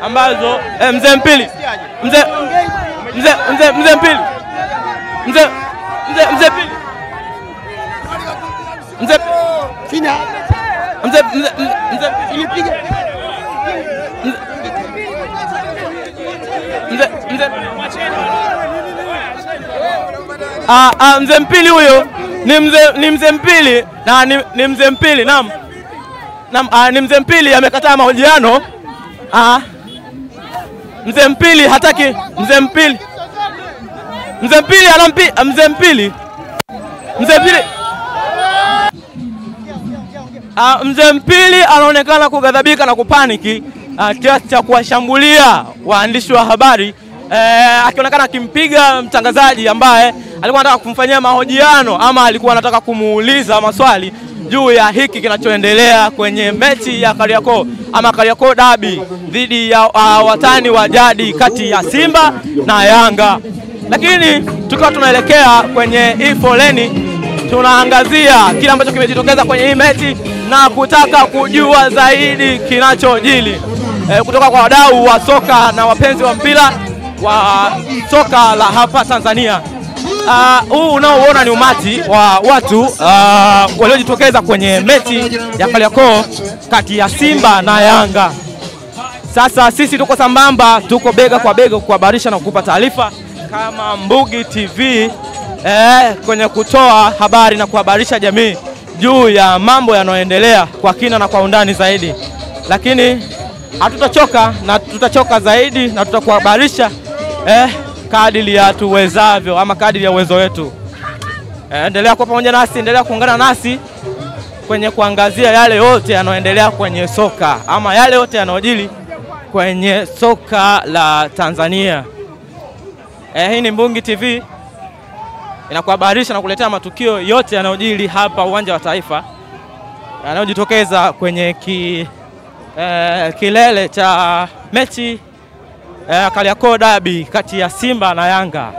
ambazo mzee Mpili mzee Mpili mzee Mpili Fina mzee ilipiga mzee Mpili huyo ni mzee Mpili na ni mzee Mpili naam ni mzee Mpili amekataa mahojiano. Mzee Mpili hataki mzee Mpili Mzee Mpili anaonekana kughadhabika na kupaniki kiasi cha kuwashambulia waandishi wa habari, akionekana akimpiga mtangazaji ambaye alikuwa anataka kumfanyia mahojiano ama alikuwa anataka kumuuliza maswali juu ya hiki kinachoendelea kwenye mechi ya Kariakoo ama Kariakoo Derby dhidi ya watani wa jadi kati ya Simba na Yanga. Lakini tukiwa tunaelekea kwenye hii foleni, tunaangazia kile ambacho kimejitokeza kwenye hii mechi na kutaka kujua zaidi kinachojili kutoka kwa wadau wa soka na wapenzi wa mpira wa soka la hapa Tanzania. Huu unaoona ni umati wa watu waliojitokeza kwenye mechi ya Kariakoo kati ya Simba na Yanga. Sasa sisi tuko sambamba, tuko bega kwa bega kuhabarisha na kukupa taarifa kama Mbugi TV kwenye kutoa habari na kuhabarisha jamii juu ya mambo yanayoendelea kwa kina na kwa undani zaidi. Lakini hatutachoka na tutachoka zaidi na tutakuhabarisha kadiri ya tuwezavyo ama kadiri ya uwezo wetu. Endelea kuwa pamoja nasi, endelea kuungana nasi kwenye kuangazia yale yote yanayoendelea kwenye soka ama yale yote yanayojili kwenye soka la Tanzania. Hii ni Mbugi TV inakuhabarisha na kuletea matukio yote yanayojili hapa uwanja wa Taifa, yanayojitokeza kwenye kilele cha mechi Kariakoo Derby kati ya Simba na Yanga.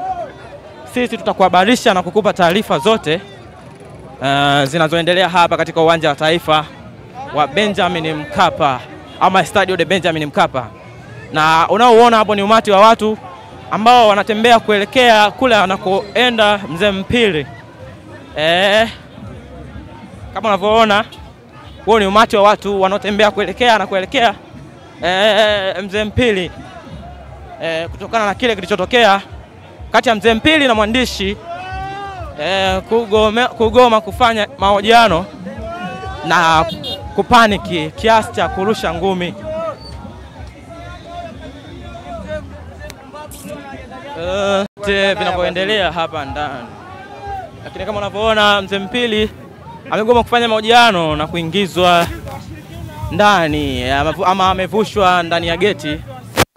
Sisi tutakuhabarisha na kukupa taarifa zote zinazoendelea hapa katika uwanja wa Taifa wa Benjamin Mkapa ama Stadio de Benjamin Mkapa. Na unaoona hapo ni umati wa watu ambao wanatembea kuelekea kule anakoenda mzee Mpili. Kama unavyoona, huo ni umati wa watu wanaotembea kuelekea mzee Mpili. Kutokana na kile kilichotokea kati ya mzee Mpili na mwandishi kugoma kufanya mahojiano na kupaniki kiasi cha kurusha ngumi. Vinavyoendelea hapa ndani. Lakini kama unavyoona, mzee Mpili amegoma kufanya mahojiano na kuingizwa ndani ama amevushwa ndani ya geti.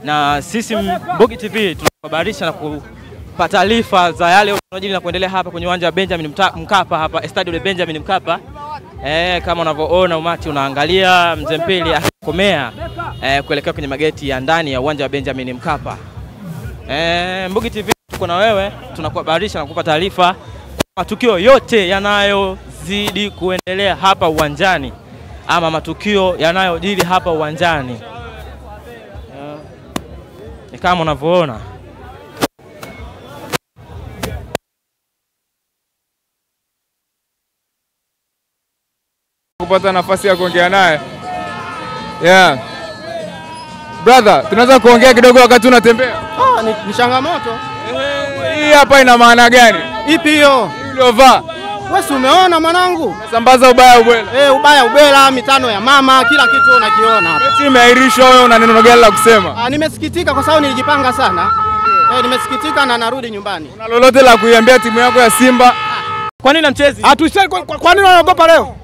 Na sisi Mbugi TV tunakuhabarisha na kupata taarifa za yale yanayojiri na kuendelea hapa kwenye uwanja wa Benjamin Mkapa hapa Stadio de Benjamin Mkapa. Kama unavyoona, umati unaangalia mzee Mpili akikomea kuelekea kwenye mageti ya ndani ya uwanja wa Benjamin Mkapa. Mbugi TV tuko na wewe, tunakuhabarisha na kukupa taarifa matukio yote yanayozidi kuendelea hapa uwanjani ama matukio yanayojiri hapa uwanjani. Ni kama unavyoona. Kupata nafasi ya kuongea naye. Brother, tunaweza kuongea kidogo wakati unatembea? Ni changamoto. Hii hapa ina maana gani? Ipi hiyo? Uliovaa. Wewe umeona mwanangu? Sambaza ubaya ubwela. Ubaya ubwela, mitano ya mama, kila kitu unakiona hapa. Mechi imeahirishwa, wewe una neno gani la kusema? Nimesikitika kwa sababu nilijipanga sana. Nimesikitika na narudi nyumbani. Una lolote la kuiambia timu yako ya Simba? Kwa nini mchezi? Kwa nini wanaogopa leo?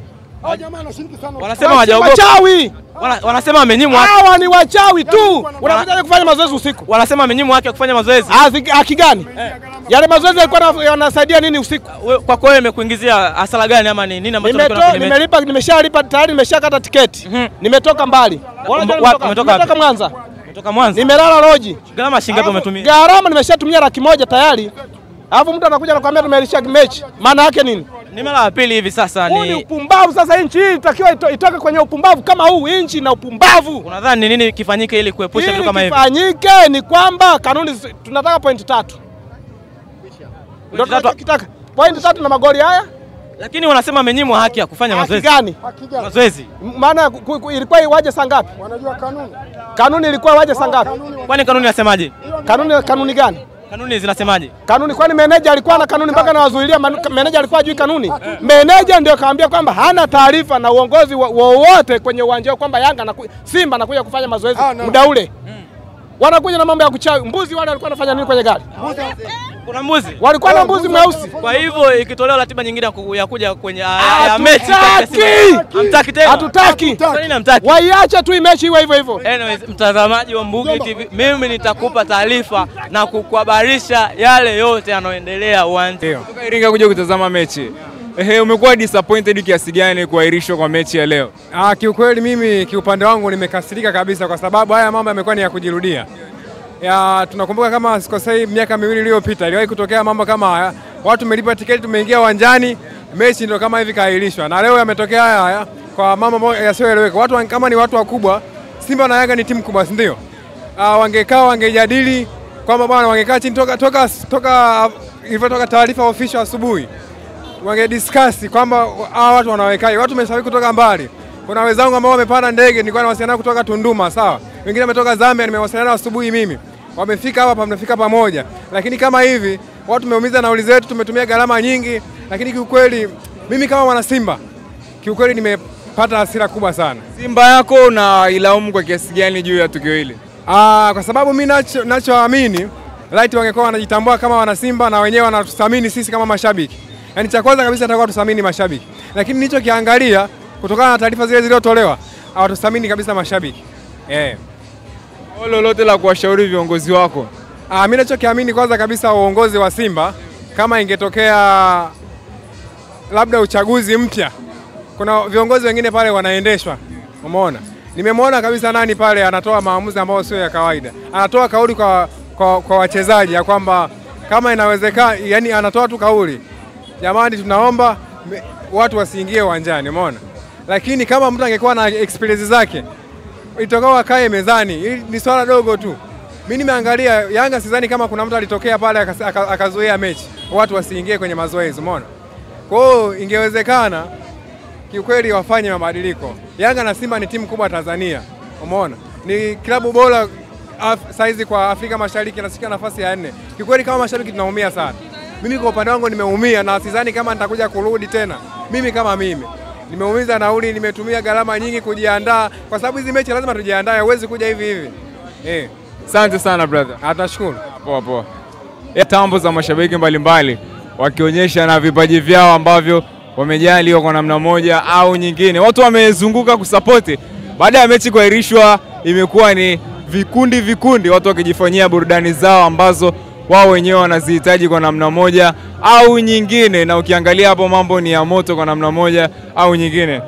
Hao jamaa wanashiriki sana. Wanasema hawajaogopa. Wachawi. Wanasema wamenyimwa haki. Hawa ni wachawi tu. Unakuja kufanya mazoezi usiku. Wanasema wamenyimwa haki ya kufanya mazoezi. Haki gani? Yale mazoezi yalikuwa yanasaidia nini usiku? Kwa kweli imekuingizia hasara gani ama ni nini ambacho nimelipa? Nimeshalipa tayari, nimeshakata tiketi. Nimetoka mbali. Nimetoka Mwanza. Kutoka Mwanza. Nimelala loji. Gharama shilingi ngapi umetumia? Gharama nimeshatumia 100,000 tayari. Alafu mtu anakuja anakuambia tumelisha mechi. Maana yake nini? Ni mara ya pili hivi sasa ni upumbavu sasa. Nchi hii itakiwa itoke kwenye upumbavu kama huu, nchi na upumbavu. Unadhani nini kifanyike ili kuepusha vitu kama hivi? Kifanyike ni kwamba kanuni, tunataka pointi 3. Ndio tunataka pointi 3 na magoli haya. Lakini wanasema amenyimwa haki ya kufanya mazoezi. Haki gani? Mazoezi. Maana ilikuwa iwaje saa ngapi? Wanajua kanuni. Kanuni ilikuwa iwaje saa ngapi? Kwani kanuni inasemaje? Kanuni gani? Kanuni zinasemaje? Kanuni, kwani meneja alikuwa na kanuni mpaka anawazuilia? Meneja alikuwa hajui kanuni? Meneja ndio kaambia kwamba hana taarifa na uongozi wowote kwenye uwanja kwamba Yanga Simba anakuja kufanya mazoezi muda ule. Wanakuja na mambo ya kuchawi. Mbuzi wale walikuwa wanafanya nini kwenye gari? Kuna mbuzi? Walikuwa na mbuzi mweusi. Kwa hivyo ikitolewa ratiba nyingine ya kuja kwenye mechi hamtaki tena. Hatutaki. Kwa nini hamtaki? Waiache tu mechi iwe hivyo hivyo. Anyways, mtazamaji wa Mbugi TV, mimi nitakupa taarifa na kukuhabarisha yale yote yanayoendelea uwanjani. Kutoka Iringa kuja kutazama mechi. Umekuwa disappointed kiasi gani kuahirishwa kwa mechi ya leo? Kiukweli mimi kiupande wangu nimekasirika kabisa, kwa sababu haya mambo yamekuwa ni ya kujirudia. Tunakumbuka kama sikosei, miaka 2 iliyopita iliwahi kutokea mambo kama haya. Watu tumelipa tiketi, tumeingia uwanjani, mechi ndio kama hivi kaahirishwa. Na leo yametokea haya kwa mambo yasiyoeleweka. Watu kama ni watu wakubwa, Simba na Yanga ni timu kubwa, si ndio? Wangekaa wangejadili kwamba bwana, wangekaa chini toka ilivyotoka taarifa official asubuhi. Wangediscuss kwamba hawa watu wanawekaje. Watu wamesafiri kutoka mbali. Kuna wenzangu ambao wamepanda ndege, nilikuwa nawasiliana kutoka Tunduma, sawa. Wengine wametoka Zambia, nimewasiliana asubuhi mimi. Wamefika hapa, tunafika pamoja. Lakini kama hivi, watu tumeumiza nauli zetu, tumetumia gharama nyingi, lakini kiukweli mimi kama mwana Simba, kiukweli nimepata hasira kubwa sana. Simba yako unailaumu kwa kiasi gani juu ya tukio hili? Kwa sababu mimi nachoamini, light wangekuwa wanajitambua kama wana Simba na wenyewe wanatuthamini sisi kama mashabiki. Yaani cha kwanza kabisa atakuwa tuthamini mashabiki. Lakini nilichokiangalia kutokana na taarifa zile zilizotolewa, hawatuthamini kabisa mashabiki. Lolote la kuwashauri viongozi wako? Mimi ninachokiamini kwanza kabisa, uongozi wa Simba, kama ingetokea labda uchaguzi mpya, kuna viongozi wengine pale wanaendeshwa. Umeona? Nimemwona kabisa nani pale anatoa maamuzi ambayo sio ya kawaida. Anatoa kauli kwa wachezaji ya kwamba kama inawezekana, yani anatoa tu kauli, jamani tunaomba watu wasiingie uwanjani, umeona? Lakini kama mtu angekuwa na experience zake, itokao akae mezani. Hili ni swala dogo tu. Mimi nimeangalia Yanga, sidhani kama kuna mtu alitokea pale akazuia mechi, watu wasiingie kwenye mazoezi, umeona? Kwa hiyo ingewezekana kiukweli wafanye mabadiliko. Yanga na Simba ni timu kubwa Tanzania, umeona? Ni klabu bora saizi kwa Afrika Mashariki, nasikia nafasi ya 4. Kiukweli kama mashabiki tunaumia sana. Mimi kwa upande wangu nimeumia na sidhani kama nitakuja kurudi tena. Mimi kama mimi nimeumiza nauli, nimetumia gharama nyingi kujiandaa, kwa sababu hizi mechi lazima tujiandae, huwezi kuja hivi hivi. Asante sana brother. Atashukuru. Poa poa. Tambo za mashabiki mbalimbali wakionyesha na vipaji vyao ambavyo wamejaliwa kwa namna moja au nyingine. Watu wamezunguka kusapoti. Baada ya mechi kuahirishwa, imekuwa ni vikundi watu wakijifanyia burudani zao ambazo wao wenyewe wanazihitaji kwa namna moja au nyingine, na ukiangalia hapo mambo ni ya moto kwa namna moja au nyingine.